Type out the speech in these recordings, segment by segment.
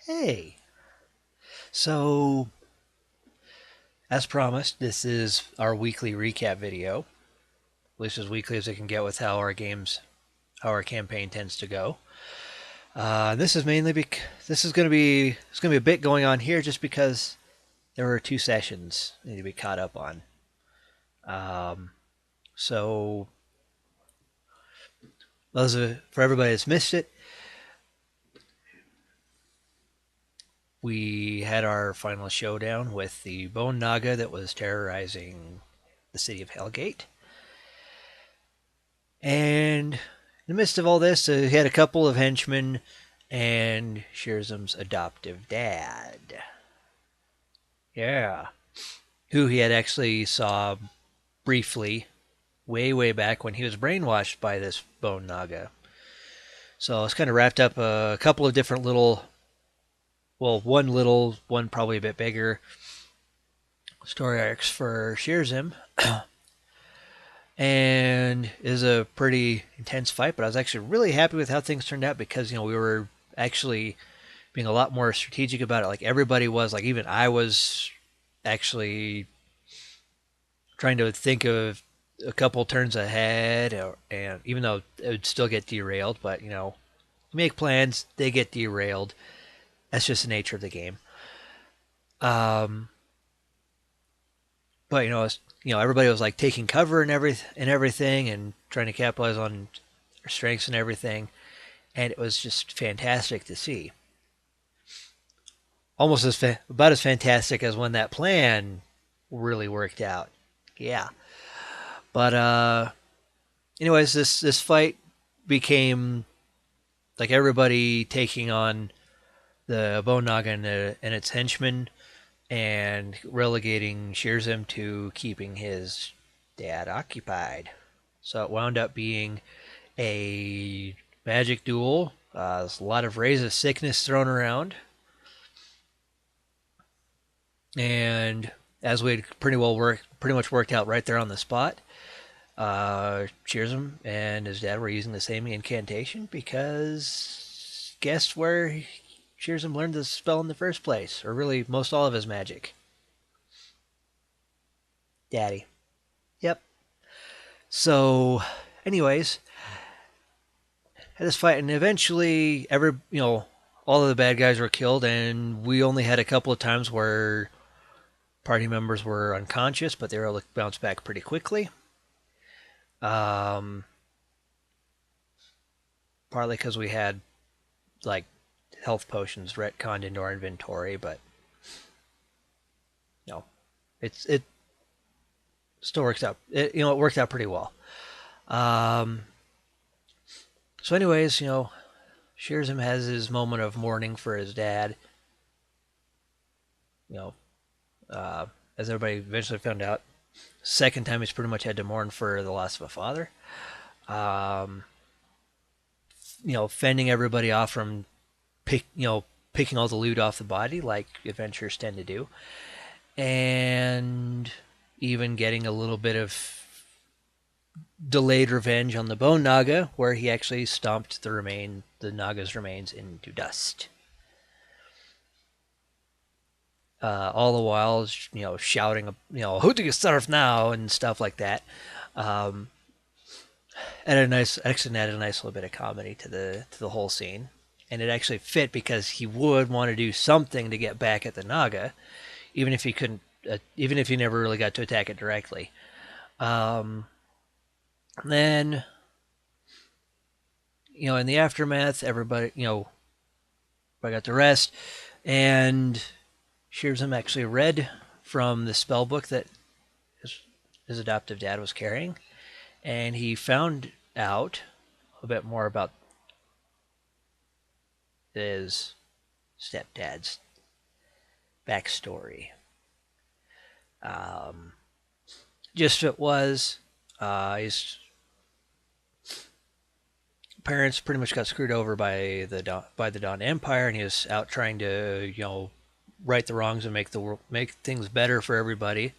Hey, so as promised, this is our weekly recap video, at least as weekly as it can get with how our campaign tends to go. This is mainly because it's going to be a bit going on here, just because there were two sessions I need to be caught up on. So for everybody that's missed it, we had our final showdown with the Bone Naga that was terrorizing the city of Hellgate. And in the midst of all this, he had a couple of henchmen and Sherzim's adoptive dad. Yeah. Who he had actually saw briefly way back when he was brainwashed by this Bone Naga. So it's kind of wrapped up a couple of different one probably a bit bigger story arcs for Sherzim. And is a pretty intense fight, but I was actually really happy with how things turned out because, we were actually being a lot more strategic about it. Like everybody was, like even I was actually trying to think of a couple turns ahead, and even though it would still get derailed, but you make plans, they get derailed. That's just the nature of the game. But everybody was like taking cover and everything, and trying to capitalize on their strengths and everything, and it was just fantastic to see. Almost about as fantastic as when that plan really worked out. Yeah, but anyways, this fight became like everybody taking on the Bone Naga and its henchmen, and relegating Sherzim to keeping his dad occupied. So it wound up being a magic duel. There's a lot of rays of sickness thrown around. And as we had pretty much worked out right there on the spot, Sherzim and his dad were using the same incantation because guess where Sherzim learned the spell in the first place, or really most all of his magic. Daddy. Yep. So, anyways, had this fight, and eventually, all of the bad guys were killed, and we only had a couple of times where party members were unconscious, but they were able to bounce back pretty quickly. Partly because we had like health potions retconned into our inventory, but it still works out. It worked out pretty well. So, anyways, Sherzim has his moment of mourning for his dad. As everybody eventually found out, second time he's pretty much had to mourn for the loss of a father. Fending everybody off from picking all the loot off the body like adventurers tend to do, and even getting a little bit of delayed revenge on the Bone Naga, where he actually stomped the Naga's remains into dust. All the while, shouting, "Who do you serve now?" and stuff like that. Actually added a nice little bit of comedy to the whole scene, and it actually fit because he would want to do something to get back at the Naga, even if he couldn't, even if he never really got to attack it directly. Then, in the aftermath, everybody got the rest, and Sherzim actually read from the spell book that his adoptive dad was carrying, and he found out a bit more about his stepdad's backstory. Just it was, his parents pretty much got screwed over by the Dawn Empire, and he was out trying to right the wrongs and make things better for everybody.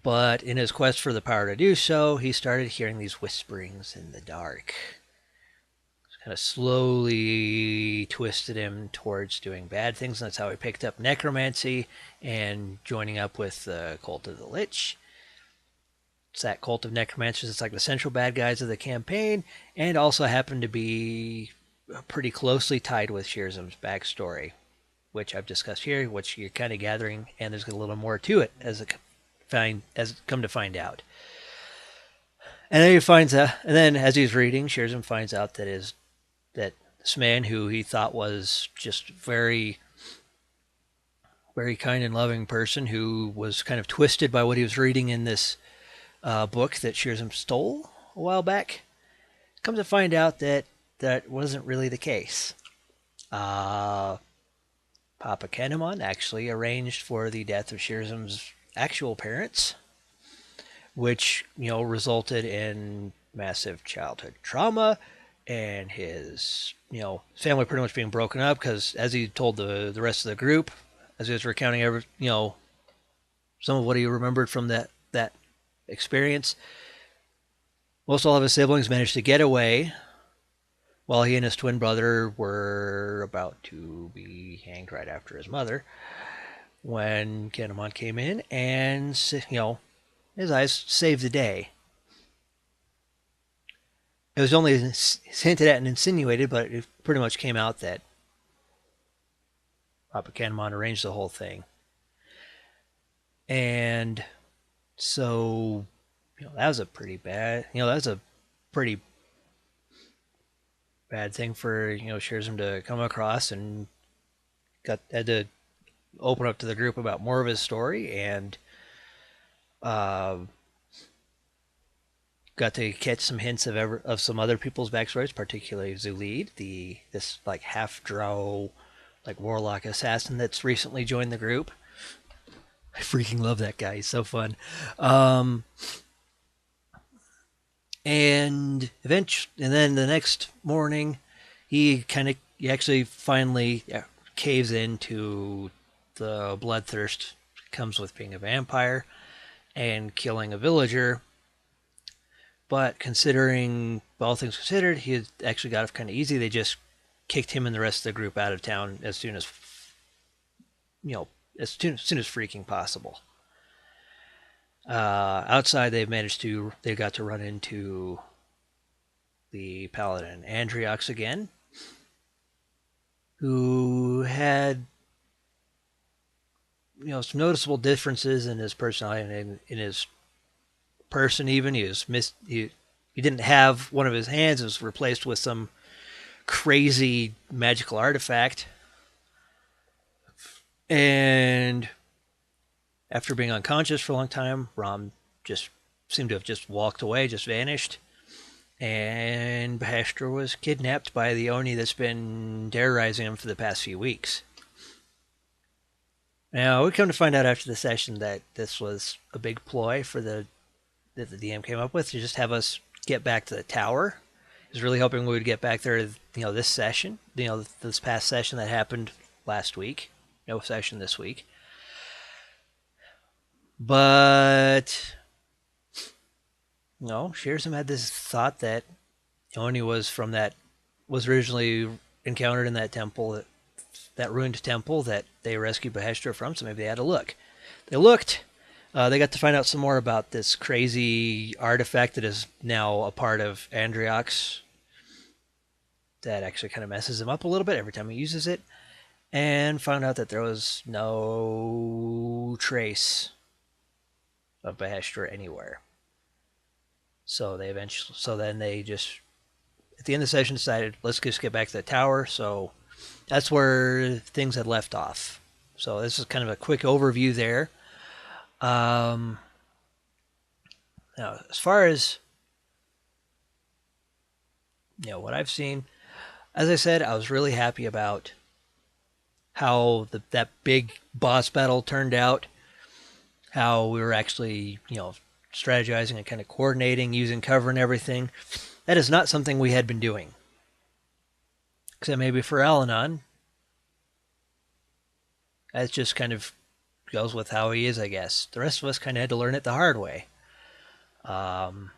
But in his quest for the power to do so, he started hearing these whisperings in the dark. kind of slowly twisted him towards doing bad things. And that's how he picked up necromancy and joining up with the Cult of the Lich. It's that cult of necromancers. It's like the central bad guys of the campaign, and also happen to be pretty closely tied with Sherzim's backstory, which I've discussed here, which you're kind of gathering, and there's a little more to it as come to find out. And then he finds out, and then as he's reading, Sherzim finds out that this man who he thought was just very, very kind and loving person, who was kind of twisted by what he was reading in this book that Sherzim stole a while back, comes to find out that that wasn't really the case. Papa Kennemon actually arranged for the death of Sherzim's actual parents, which, resulted in massive childhood trauma and his, family pretty much being broken up, because as he told the rest of the group, as he was recounting some of what he remembered from that experience, most all of his siblings managed to get away while he and his twin brother were about to be hanged right after his mother, when Kennemon came in and, his eyes saved the day. It was only hinted at and insinuated, but it pretty much came out that Papa Kennemon arranged the whole thing. And so, that was a pretty bad, thing for, Sherzim to come across, and had to open up to the group about more of his story, and got to catch some hints of some other people's backstories, particularly Zulid, this like half-drow, like warlock assassin that's recently joined the group. I freaking love that guy. He's so fun. And then the next morning, he actually finally caves into the bloodthirst that comes with being a vampire and killing a villager. But considering all things considered, he had actually got off kind of easy. They just kicked him and the rest of the group out of town as soon as freaking possible. Outside, they got to run into the paladin Andriox again, who had some noticeable differences in his personality and in his person. Even he didn't have one of his hands; it was replaced with some crazy magical artifact. And after being unconscious for a long time, Rom just seemed to have just walked away, just vanished. And Baheshtra was kidnapped by the Oni that's been terrorizing him for the past few weeks. Now, we come to find out after the session that this was a big ploy that the DM came up with to just have us get back to the tower. He was really hoping we would get back there, this session, this past session that happened last week. No session this week. But Sherzim had this thought that Oni was originally encountered in that temple, that ruined temple that they rescued Baheshtra from, so maybe they had a look. They looked. They got to find out some more about this crazy artifact that is now a part of Andriox that actually kind of messes him up a little bit every time he uses it, and found out that there was no trace of Baheshtra anywhere. So then they just, at the end of the session, decided, let's just get back to the tower. So that's where things had left off. So this is kind of a quick overview there. Now, as far as what I've seen, as I said, I was really happy about how that big boss battle turned out. How we were actually, strategizing and kind of coordinating, using cover and everything. That is not something we had been doing. Except maybe for Al-Anon. That just kind of goes with how he is, I guess. The rest of us kind of had to learn it the hard way. So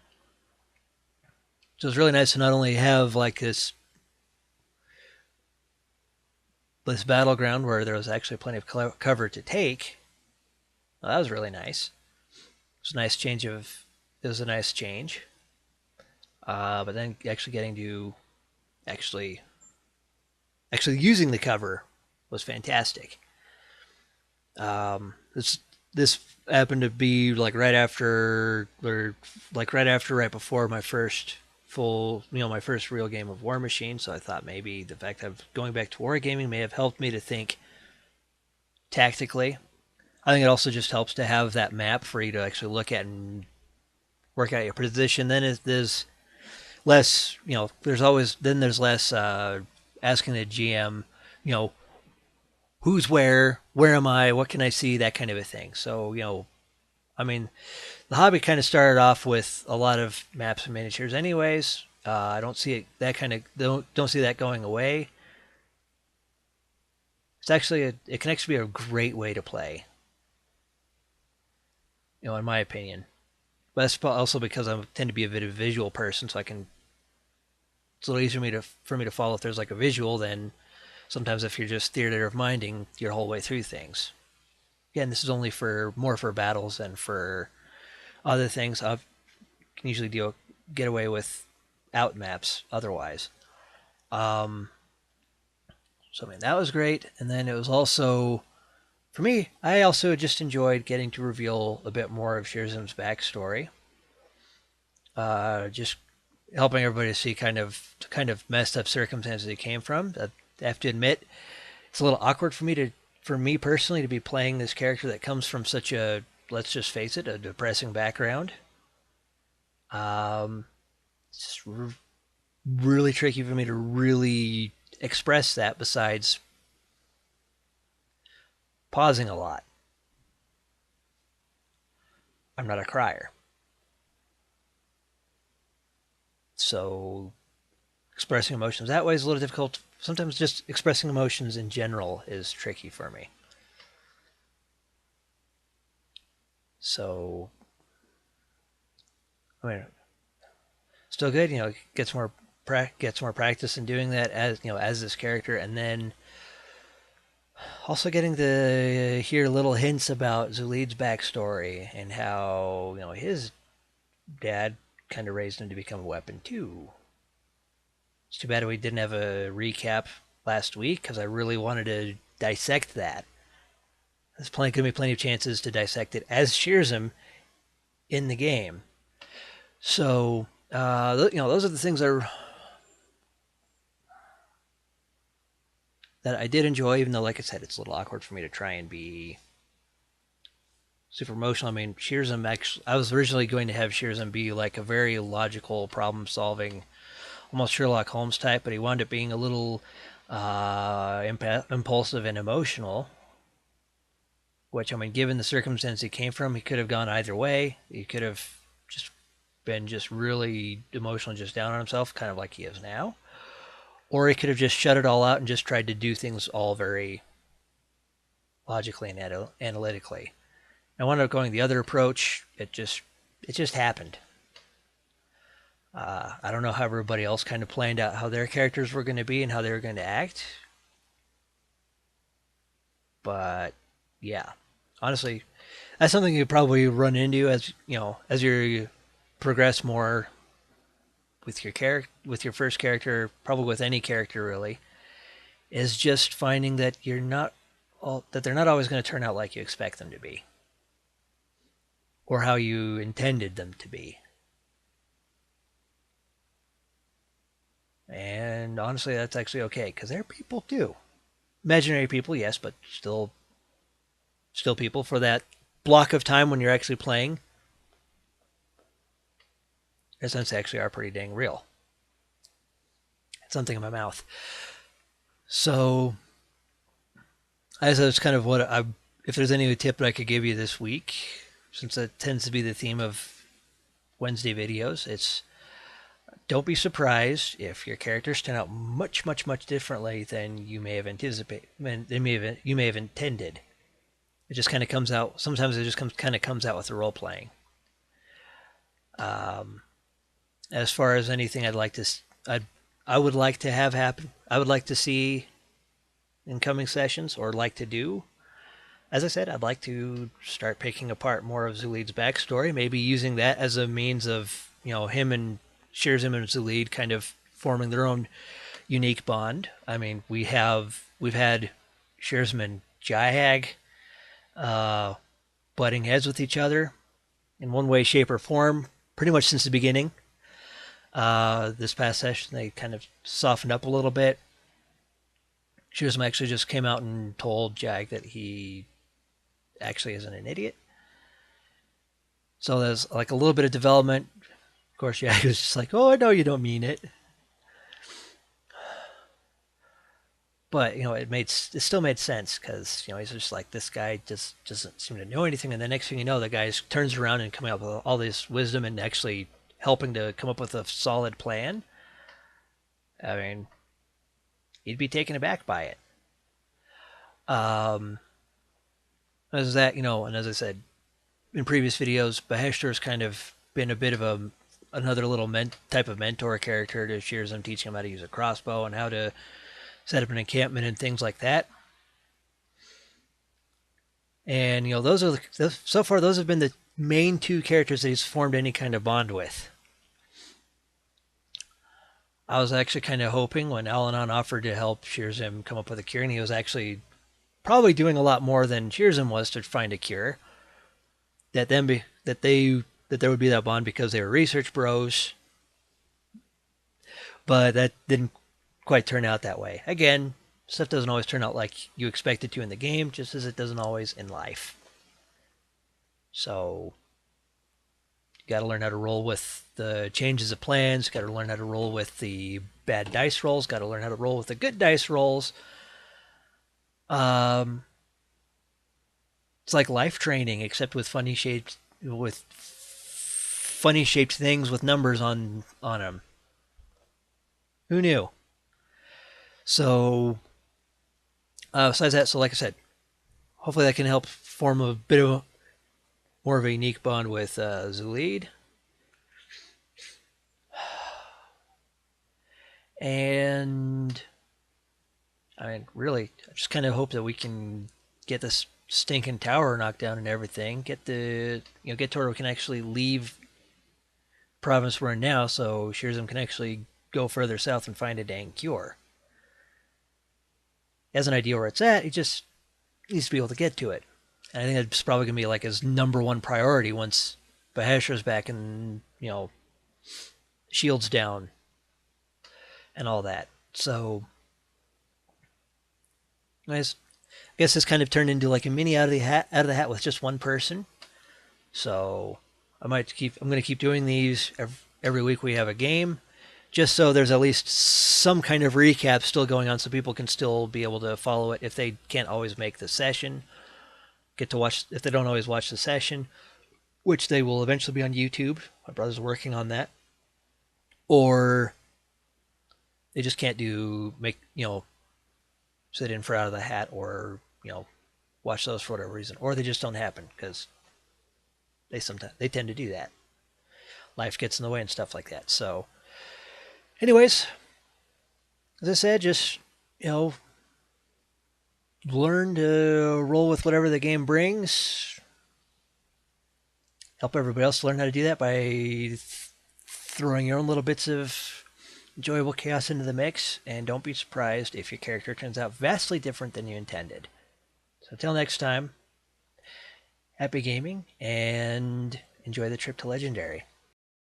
it's really nice to not only have like this, this battleground where there was actually plenty of cover to take. Well, that was really nice. It was a nice change of. It was a nice change. But then actually getting to actually using the cover was fantastic. This happened to be like right before my first my first real game of War Machine. So I thought maybe the fact of going back to wargaming may have helped me to think tactically. I think it also just helps to have that map for you to actually look at and work out your position. Then there's less, there's less asking the GM, who's where am I, what can I see, that kind of a thing. So, I mean, the hobby kind of started off with a lot of maps and miniatures anyways. I don't see don't see that going away. It can actually be a great way to play, in my opinion. But that's also because I tend to be a bit of a visual person, so it's a little easier for me to follow if there's like a visual than sometimes if you're just theater of minding your whole way through things. Again, this is only more for battles than for other things. I can usually get away with out maps otherwise. So I mean that was great, and then it was also for me. I also just enjoyed getting to reveal a bit more of Sherzim's backstory. Just helping everybody to see kind of messed up circumstances he came from. I have to admit, it's a little awkward for me personally, to be playing this character that comes from such a, let's just face it, a depressing background. It's just really tricky for me to really express that. Besides pausing a lot, I'm not a crier, so expressing emotions that way is a little difficult. Sometimes just expressing emotions in general is tricky for me. So, I mean, still good. Gets more practice in doing that as this character, and then also getting to hear little hints about Zulid's backstory and how his dad kind of raised him to become a weapon too. It's too bad we didn't have a recap last week because I really wanted to dissect that. There's going to be plenty of chances to dissect it as Sherzim in the game. So, those are the things that I did enjoy, even though, like I said, it's a little awkward for me to try and be super emotional. I mean, Sherzim actually, I was originally going to have Sherzim be like a very logical, problem-solving, almost Sherlock Holmes type, but he wound up being a little impulsive and emotional. Which, I mean, given the circumstance he came from, he could have gone either way. He could have just been really emotional, just down on himself, kind of like he is now. Or he could have just shut it all out and just tried to do things all very logically and analytically. I wound up going the other approach. It just happened. I don't know how everybody else kind of planned out how their characters were going to be and how they were going to act. But yeah, honestly, that's something you probably run into as you progress more with your first character, probably with any character really, is just finding that they're not always going to turn out like you expect them to be, or how you intended them to be. And honestly, that's actually okay, because they're people too. Imaginary people, yes, but still people for that block of time when you're actually playing. In a sense, they actually are pretty dang real. Something in my mouth. So, as that's kind of if there's any tip that I could give you this week, since that tends to be the theme of Wednesday videos, it's don't be surprised if your characters turn out much, much, much differently than you may have anticipated, you may have intended. It just kind of comes out. Sometimes it just comes out with the role playing. As far as anything I would like to have happen, I would like to see in coming sessions or like to do. As I said, I'd like to start picking apart more of Zulid's backstory, maybe using that as a means of, him and Sherzim and Zulid kind of forming their own unique bond. I mean, we've had Sherzim and Jihag butting heads with each other in one way, shape, or form pretty much since the beginning. This past session, they kind of softened up a little bit. Sherzim actually just came out and told Jag that he actually isn't an idiot. So there's like a little bit of development. Of course, Jag was just like, "Oh, I know you don't mean it," but it still made sense because he's just like, this guy just doesn't seem to know anything, and the next thing you know, the guy turns around and coming up with all this wisdom and actually helping to come up with a solid plan. I mean, he'd be taken aback by it. As that, and as I said in previous videos, Beheshtar's kind of been a bit of another little type of mentor character to Sherzim, teaching him how to use a crossbow and how to set up an encampment and things like that. And so far those have been the main two characters that he's formed any kind of bond with. I was actually kind of hoping when Al-Anon offered to help Sherzim come up with a cure, and he was actually probably doing a lot more than Sherzim was to find a cure, that there would be that bond because they were research bros. But that didn't quite turn out that way. Again, stuff doesn't always turn out like you expect it to in the game, just as it doesn't always in life. So you got to learn how to roll with the changes of plans, got to learn how to roll with the bad dice rolls, got to learn how to roll with the good dice rolls. It's like life training, except with funny shaped things with numbers on them. Who knew? So, besides that, so like I said, hopefully that can help form a bit of more of a unique bond with Zulid. And I mean, really, I just kind of hope that we can get this stinking tower knocked down and everything. Get to where we can actually leave province we're in now, so Sherzim can actually go further south and find a dang cure. He has an idea where it's at. He just needs to be able to get to it. And I think that's probably going to be like his number one priority once Beheshtar's back and, shields down and all that. So, I guess this kind of turned into like a mini out of the hat with just one person. So I'm going to keep doing these every week we have a game, just so there's at least some kind of recap still going on, so people can still be able to follow it if they can't always make the session. Get to watch if they don't always watch the session, which they will eventually be on YouTube. My brother's working on that. Or they just can't sit in for out of the hat, or watch those for whatever reason, or they just don't happen because they tend to do that. Life gets in the way and stuff like that. So, anyways, as I said, just learn to roll with whatever the game brings. Help everybody else learn how to do that by throwing your own little bits of enjoyable chaos into the mix, and don't be surprised if your character turns out vastly different than you intended. So until next time, happy gaming and enjoy the trip to Legendary.